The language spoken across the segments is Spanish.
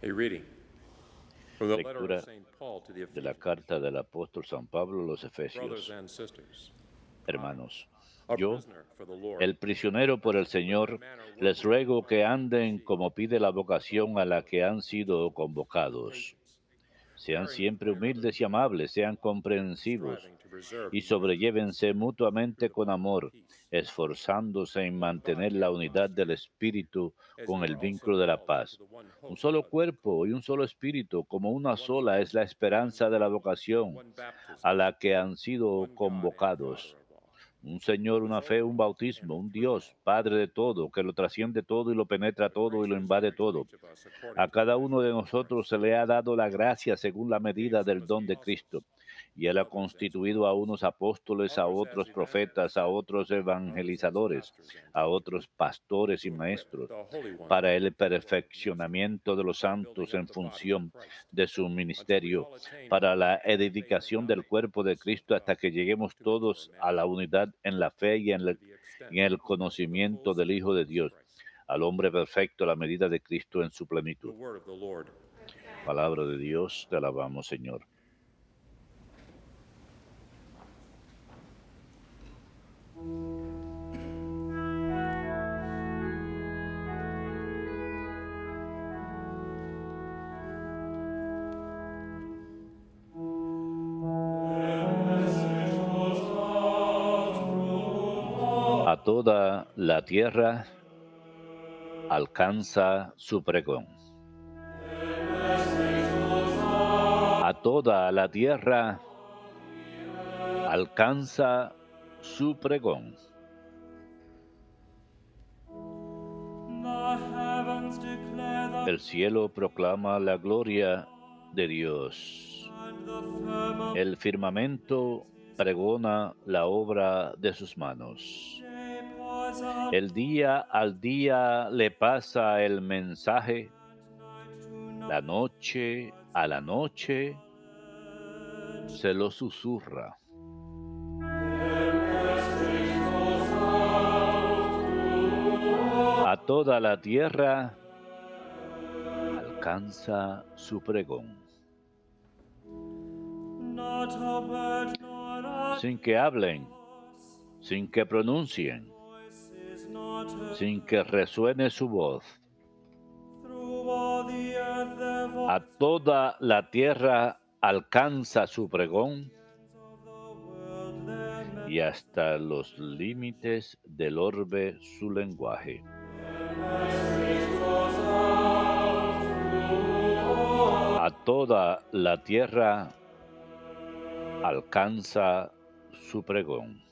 A reading from the letter of Lectura St. Paul to the de la Ephesians. carta del apóstol San Pablo a los Brothers Efesios. and sisters, I, Hermanos, a yo, prisoner for the Lord, el prisionero por el urge you in like Señor, manner les worthy of the ruego que calling you anden receive, como pide la full vocación of a la humility que han sido and convocados. patience, Sean bearing with siempre one another, humildes y amables, sean comprensivos striving to preserve y the unity of the sobrellévense Spirit through mutuamente the con bond of amor, peace. esforzándose en One God mantener la and one unidad del Spirit, Espíritu as con you el are also vínculo de la called into paz. the one Un hope solo of your cuerpo calling, y un solo espíritu, como una one sola Lord, es la one esperanza de la faith, vocación one baptism, a la que han sido one God and Father convocados. of all, Un Señor, who is una fe, over un all and bautismo, un through Dios, all. Padre de todo, que lo trasciende todo y lo penetra The todo y grace lo was invade given to todo. each of us according A to the cada uno measure de of nosotros Christ's se le ha gift. dado la gracia según la He gave medida some del as don de Cristo, apostles, y Él ha others as constituido a prophets, unos apóstoles, a others as otros profetas, evangelists, a otros others as evangelizadores, pastors and a teachers, otros pastores y to equip maestros, the Holy Ones para el for the work of ministry, perfeccionamiento de los for building santos up en the body of función Christ, de su until we ministerio, all attain to the para la unity of the faith and edificación del knowledge cuerpo of the de Son of Cristo hasta God, que lleguemos to mature todos a manhood, la unidad en la fe y to the extent en el of the full conocimiento del Hijo de superabundance of Dios, Christ. al hombre perfecto a la medida de Cristo en su The plenitud. word of the Lord. Palabra de Dios, te alabamos, Señor. A toda la tierra alcanza su pregón. A toda la tierra alcanza su pregón. El cielo proclama la gloria de Dios. El firmamento pregona la obra de sus manos. El día al día le pasa el mensaje, la noche a la noche se lo susurra. A toda la tierra alcanza su pregón. Sin que hablen, sin que pronuncien, sin que resuene su voz. A toda la tierra alcanza su pregón y hasta los límites del orbe su lenguaje. A toda la tierra alcanza su pregón.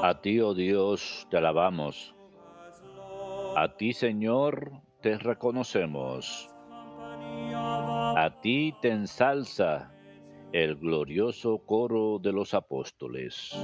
A ti, oh Dios, te alabamos. A ti, Señor, te reconocemos. A ti te ensalza el glorioso coro de los apóstoles.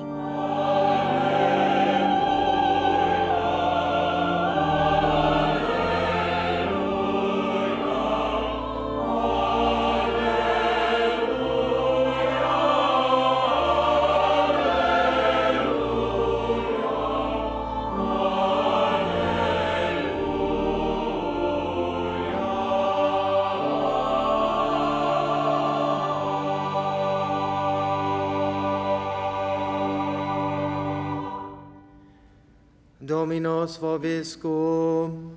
Dominos vobiscum.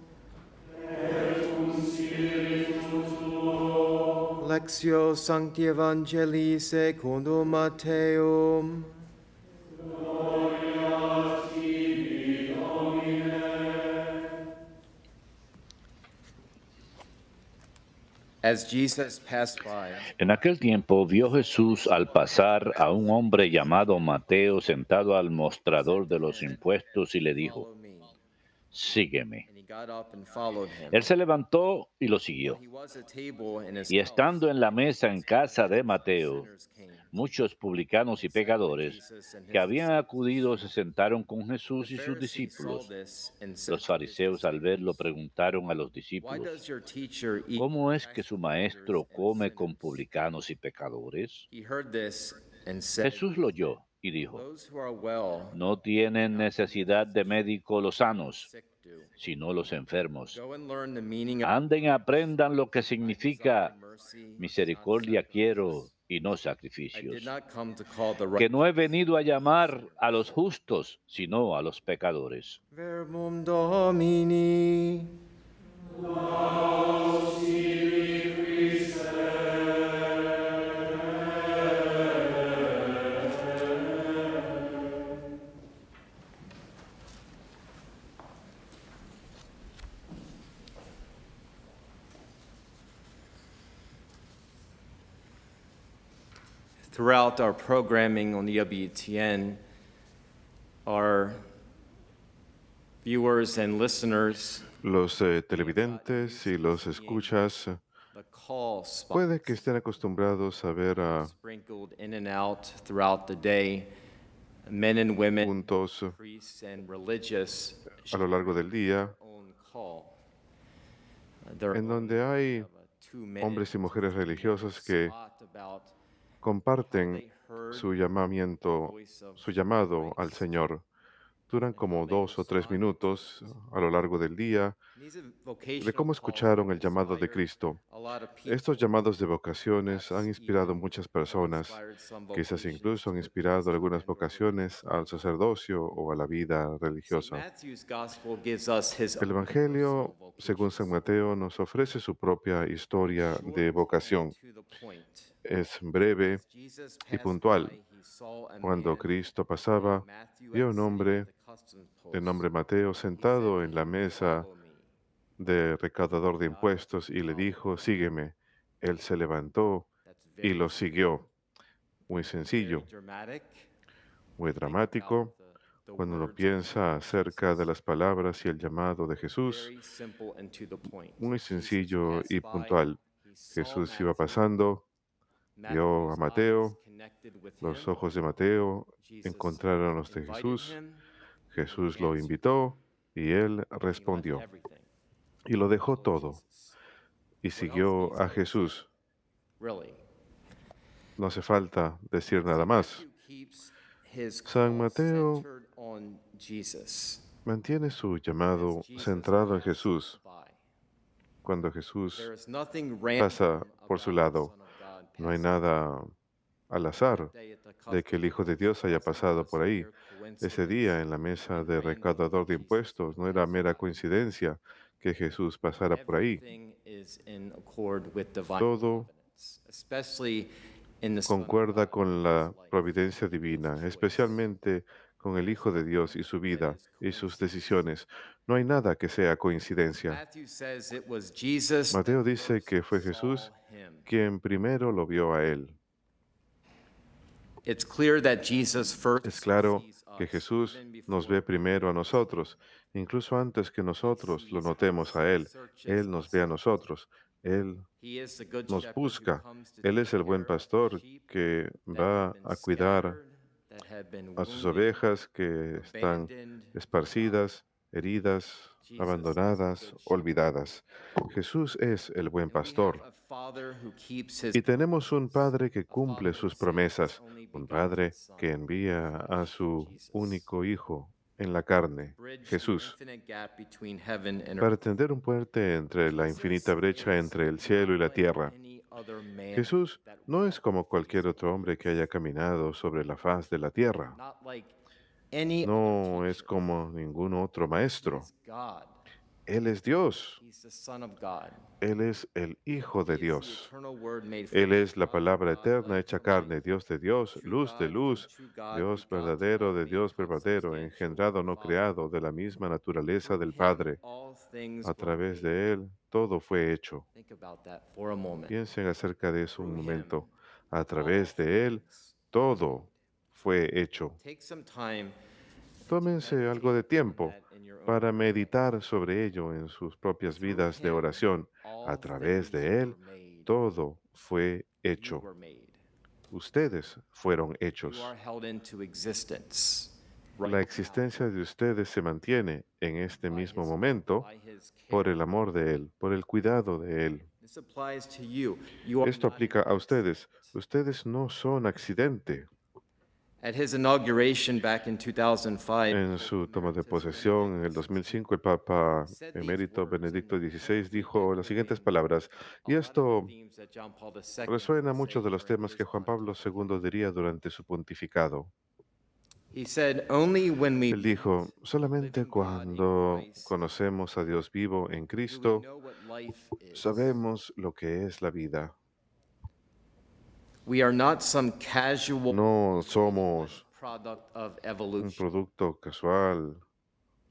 Lectio Sancti Evangelii secundum Matteum. As Jesus passed by, En aquel tiempo vio Jesús al pasar a un hombre llamado Mateo sentado al mostrador de los impuestos y le dijo, "Follow me." sígueme. And he got up and followed him. Él se levantó y lo While siguió. he was at table in his Y house, estando en la mesa en casa de Mateo, sinners came, muchos publicanos y sat with pecadores Jesus and que his habían disciples. acudido se sentaron con The Jesús y sus Pharisees saw discípulos. this and said Los to his fariseos al verlo disciples, preguntaron a los "Why discípulos, does your teacher eat ¿cómo with es que tax su collectors maestro and come con sinners?" publicanos y pecadores? He heard this and said, Jesús lo oyó y dijo, "Those who are well no tienen necesidad de médico los sanos, sick do. sino los enfermos. Go and learn the meaning of Anden y aprendan lo que I desire significa mercy, misericordia not quiero sacrifice. y no I did sacrificios. not come to call the Que no he righteous, venido a llamar a los justos, sino a los pecadores. Verbum Domini. Throughout our programming on the WTN, our viewers and listeners, Los televidentes y los escuchas the call spots puede que estén acostumbrados a ver a sprinkled in and out throughout the day, men and women, puntos priests and religious, a lo largo del día own call. There en are donde hay only 2 hombres y minutes mujeres to give religiosos a que spot about comparten su llamamiento, su llamado al Señor. Duran como 2 o 3 minutos a lo largo del día de cómo escucharon el llamado de Cristo. Estos llamados de vocaciones han inspirado a muchas personas, quizás incluso han inspirado algunas vocaciones al sacerdocio o a la vida religiosa. El Evangelio, según San Mateo, nos ofrece su propia historia de vocación. Es breve y puntual. Cuando Cristo pasaba, vio a un hombre de nombre Mateo sentado en la mesa de recaudador de impuestos y le dijo, sígueme. Él se levantó y lo siguió. Muy sencillo, muy dramático. Cuando uno piensa acerca de las palabras y el llamado de Jesús, muy sencillo y puntual. Jesús iba pasando, vio a Mateo, los ojos de Mateo encontraron a los de Jesús, Jesús lo invitó y él respondió. Y lo dejó todo y siguió a Jesús. No hace falta decir nada más. San Mateo mantiene su llamado centrado en Jesús. Cuando Jesús pasa por su lado, no hay nada al azar de que el Hijo de Dios haya pasado por ahí. Ese día en la mesa de recaudador de impuestos no era mera coincidencia que Jesús pasara por ahí. Todo concuerda con la providencia divina, especialmente con el Hijo de Dios y su vida y sus decisiones. No hay nada que sea coincidencia. Mateo dice que fue Jesús quien primero lo vio a él. Es claro que Jesús nos ve primero a nosotros, incluso antes que nosotros lo notemos a Él. Él nos ve a nosotros. Él nos busca. Él es el buen pastor que va a cuidar a sus ovejas que están esparcidas, heridas, abandonadas, olvidadas. Jesús es el buen pastor. Y tenemos un Padre que cumple sus promesas, un Padre que envía a su único Hijo en la carne, Jesús, para tender un puente entre la infinita brecha entre el cielo y la tierra. Jesús no es como cualquier otro hombre que haya caminado sobre la faz de la tierra. any other No es teacher. como ningún otro He maestro. is God. Él es Dios. He's the Son of God. Él es el Hijo He de is the Dios. eternal Word made Él flesh, es la God from palabra God, eterna light hecha from light, carne, Dios de Dios, true luz de God from luz, true God, Dios begotten verdadero God, de made Dios verdadero, consubstantial with engendrado, the no Father. creado, de la misma naturaleza Through del him Padre. all things A were través made. de Él todo fue hecho. Think about that for a moment. Piensen acerca de eso un Through him momento. A all través de Él things were made. todo fue hecho. Take some time to Tómense algo meditate de on tiempo that in your own para prayer life. meditar sobre ello en sus propias Through vidas de him oración. A all través things de were Él made. todo fue You hecho. were made. Ustedes fueron You are hechos. held into existence La right now existencia de ustedes se mantiene en este by mismo his love, momento by his por care. el amor de Él, por el cuidado de Él. This applies to you. You are Esto not an aplica a ustedes. accident. Ustedes no son accidente. At his inauguration back in 2005, En Pope su toma de Emeritus posesión en el Benedictus 2005, el XVI Papa said these emérito words, Benedicto and XVI hopefully dijo las siguientes echoing palabras, a y lot of the esto themes that John Paul II resuena would muchos say de los during temas his que Juan Pablo pontificate. II diría durante su pontificado. He said, "Only when we Él meet dijo, the solamente living God in cuando Christ conocemos a Dios vivo en do we Cristo, know what life is. sabemos lo que es la vida. We are not some casual, No meaningless somos product of un evolution. producto casual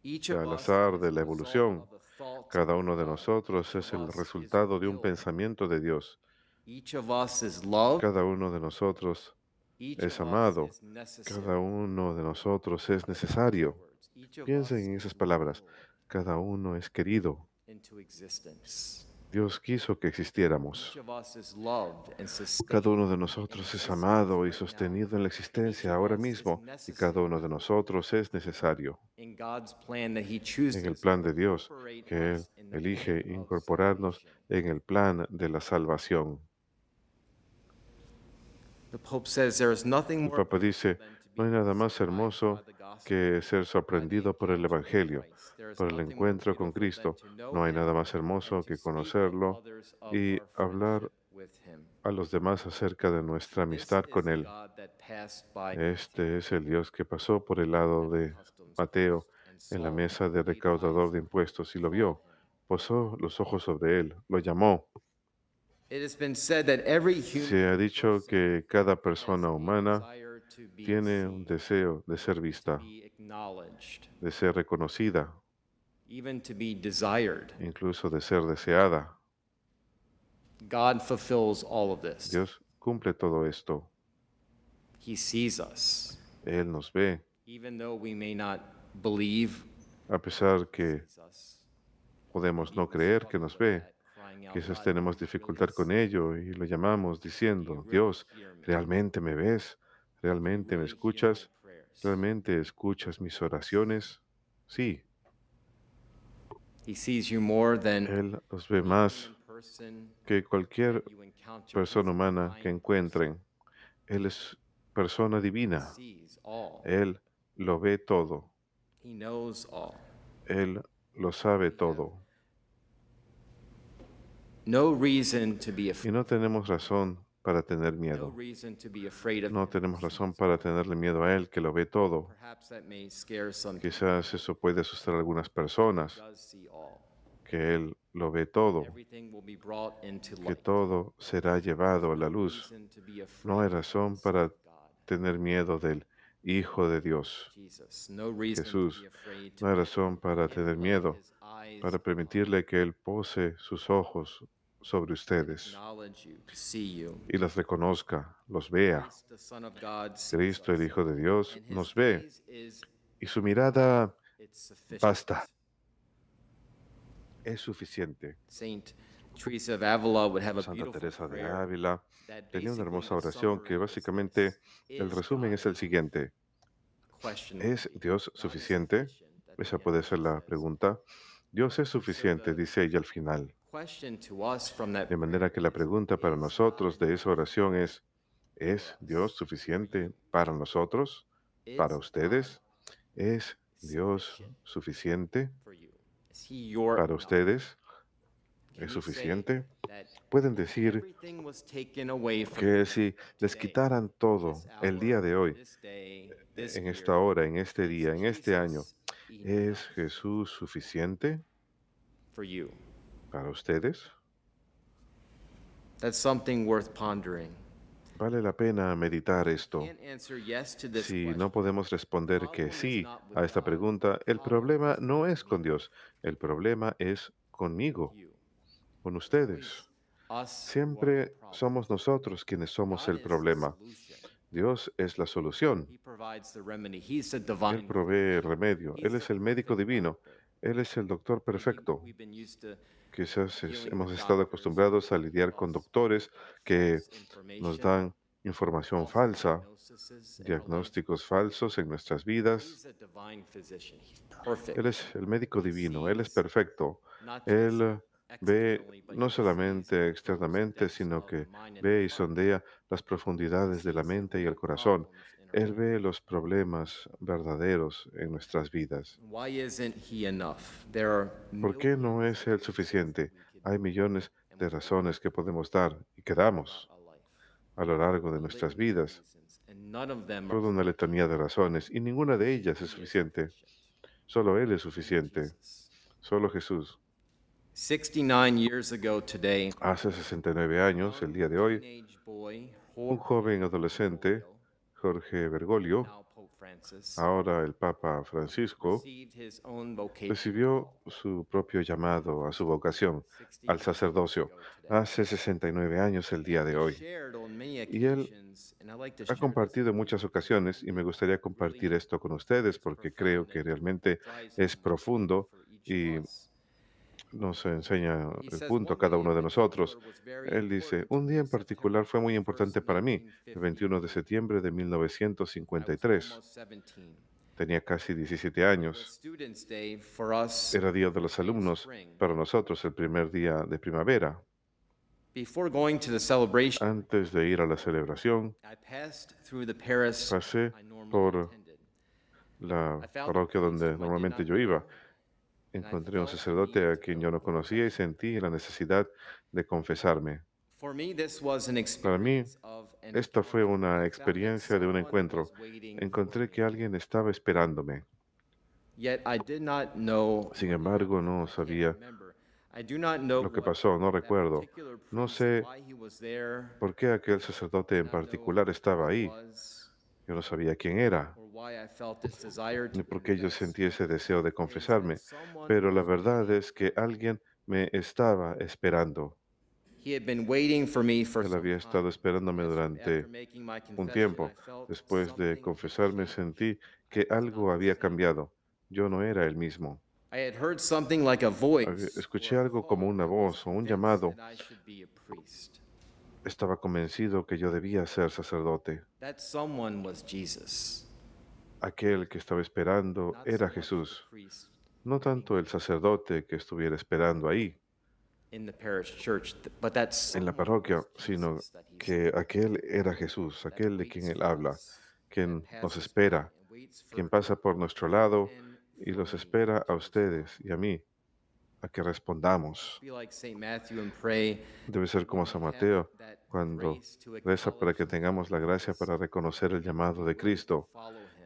Each y of al us azar is de a la result evolución. of the thought Cada of uno de God. nosotros Each of es el us is resultado de un willed. pensamiento de Dios. Each of us is loved. Cada uno de nosotros Each es of us amado. is necessary. Cada uno de nosotros es Those necesario. words. Each of Piensen us en is esas palabras. willed Cada uno es querido. into existence. Dios quiso que Each existiéramos. of us is loved and Cada sustained uno de in nosotros es existence amado y right now. sostenido en la Each existencia of ahora us is mismo. Y necessary cada uno de nosotros es necesario in God's plan that He en chooses el to plan de Dios, incorporate que Él us in the elige plan of incorporarnos salvation. en el plan de la salvación. The Pope says there is nothing El more Papa dice, than to no hay be nada más surprised by hermoso the gospel, que ser by the sorprendido por el encounter with Evangelio, Christ. There is por el nothing more encuentro con beautiful than Cristo. to know No hay Him nada más and hermoso to que speak to conocerlo others of y our hablar friendship with Him. a los demás acerca de nuestra This amistad is con the Él. God that passed by Este es el Dios que pasó por el at lado the de customs Mateo post and en la saw him, mesa de laid recaudador eyes de impuestos y lo upon vio. him. Posó los ojos sobre él, lo llamó. It has been said that every human Se ha dicho person que cada has persona a humana desire to be tiene un seen, deseo de ser to vista, be acknowledged, de ser reconocida, even to be desired. incluso de ser deseada. God fulfills all of this. Dios cumple todo esto. He sees us. Él nos ve, Even though we may not believe, a pesar He que sees us. podemos Maybe no we creer que struggle nos with ve. that, crying out, Quizás "God, do tenemos you really dificultad con see me? ello y lo llamamos Do you diciendo, really Dios, hear me? ¿realmente me ves? Do you ¿Realmente me really hear my escuchas? prayers?" ¿Realmente escuchas mis oraciones? Sí, He sees you more than Él los ve any más human person que cualquier that you encounter. persona He's a humana que divine encuentren. Él es persona person. He divina. sees all. Él lo ve todo. He knows all. Él lo sabe todo. No reason to be Y afraid. no tenemos razón para tener No miedo. reason to be afraid of No him. tenemos razón para tenerle miedo a Él, que lo ve todo. Perhaps that may scare some people. Quizás eso puede asustar a algunas personas, He does see all. que Él lo ve todo, Everything will be brought into que light. todo será llevado a la No luz. reason to be No hay afraid of razón the Son para of God, tener miedo del Hijo de Dios, Jesus. No reason to Jesús. be afraid No to hay razón para him tener lay miedo, his eyes para upon permitirle que Él pose sus ojos sobre you, ustedes acknowledge you, see you. y las reconozca, los vea. Christ, the Son of God, sees Cristo, us, el Hijo de Dios, and his nos ve gaze is y su mirada it's sufficient. basta, es suficiente. Saint Teresa of Avila would have a Santa beautiful Teresa de prayer Ávila that tenía una basically hermosa the oración que summary is básicamente this: el Is resumen God es el enough? siguiente. Question ¿Es would be, Dios God is suficiente? sufficient. At Esa the puede end, ser she la says. pregunta. Dios es suficiente, dice ella al final. Question to us from that De manera que la prayer pregunta para is nosotros God de esa oración es for us? Dios suficiente para nosotros, para Is ustedes? God ¿Es Dios sufficient suficiente for you? Is He your para enough? ustedes? es suficiente? Pueden decir que si les quitaran todo el día de hoy, en esta hora, en este día, en este año, ¿es Jesús suficiente para ustedes? That's something worth pondering. Vale la pena meditar esto. Can't answer yes to this Si question. no podemos responder que Problem is sí not with a esta God. pregunta, el Problem problema is no with es con me, Dios, el problema es conmigo, you. con It's ustedes. always us who are the Siempre problem. somos nosotros quienes somos God el is the problema. solution. Dios es la solución. He provides the remedy. He's the Él divine provee physician. remedio. Él He's the es el médico perfect divino. doctor. Él es el doctor perfecto. We've been used to Quizás dealing hemos with estado doctors who acostumbrados a lidiar con give us doctores que false nos information, dan información false falsa, diagnoses in our life. diagnósticos falsos en nuestras vidas. He's a divine physician. He's perfect. Él es el médico He divino, Él es sees perfecto. not just Él ve externally, but no he sees solamente the externamente, depths sino of the que mind and ve the y heart. sondea las He profundidades de la sees the mente y el real corazón. problems in our Él life. ve los problemas verdaderos en nuestras vidas. Why isn't he enough? There are ¿Por qué no millions es of Él reasons suficiente? we could Hay give millones and de we could razones que podemos dar y que damos throughout our life. a lo largo de A nuestras litany of vidas. reasons, and none of them are Toda una letanía de razones y ninguna de ellas es He is suficiente. sufficient. Solo Él es Only suficiente. Jesus. Solo Jesús. 69 years ago today, Hace 69 años, el día de hoy, teenage boy, un joven adolescente, Jorge Bergoglio, now Pope Francis, ahora el Papa Francisco, received his own vocation recibió su propio llamado a su vocación, 69 al sacerdocio, years ago today. hace 69 años el día de He hoy. shared on many Y él occasions, and I'd like to ha share this compartido en with muchas you ocasiones y me gustaría compartir esto con ustedes porque creo que realmente es profundo y nos enseña el punto a cada uno de nosotros. Él dice, un día en particular fue muy importante para mí, el 21 de septiembre de 1953. Tenía casi 17 años. Era Día de los Alumnos para nosotros, el primer día de primavera. Antes de ir a la celebración, pasé por la parroquia donde normalmente yo iba. Encontré un sacerdote a quien yo no conocía y sentí la necesidad de confesarme. Para mí, esta fue una experiencia de un encuentro. Encontré que alguien estaba esperándome. Sin embargo, no sabía lo que pasó, no recuerdo. No sé por qué aquel sacerdote en particular estaba ahí. Yo no sabía quién era, ni por qué yo sentí ese deseo de confesarme, pero la verdad es que alguien me estaba esperando. Él había estado esperándome durante un tiempo. Después de confesarme, sentí que algo había cambiado. Yo no era el mismo. Escuché algo como una voz o un llamado. Estaba convencido que yo debía ser sacerdote. Aquel que estaba esperando era Jesús, no tanto el sacerdote que estuviera esperando ahí en la parroquia, sino que aquel era Jesús, aquel de quien Él habla, quien nos espera, quien pasa por nuestro lado y los espera a ustedes y a mí, a que respondamos. Debe ser como San Mateo, cuando reza para que tengamos la gracia para reconocer el llamado de Cristo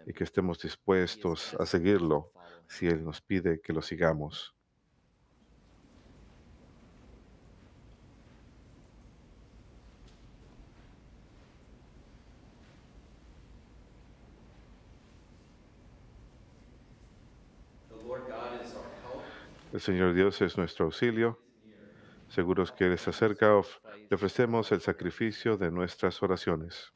y que estemos dispuestos a seguirlo si Él nos pide que lo sigamos. El Señor Dios es nuestro auxilio. Seguros que Él se acerca, le ofrecemos el sacrificio de nuestras oraciones.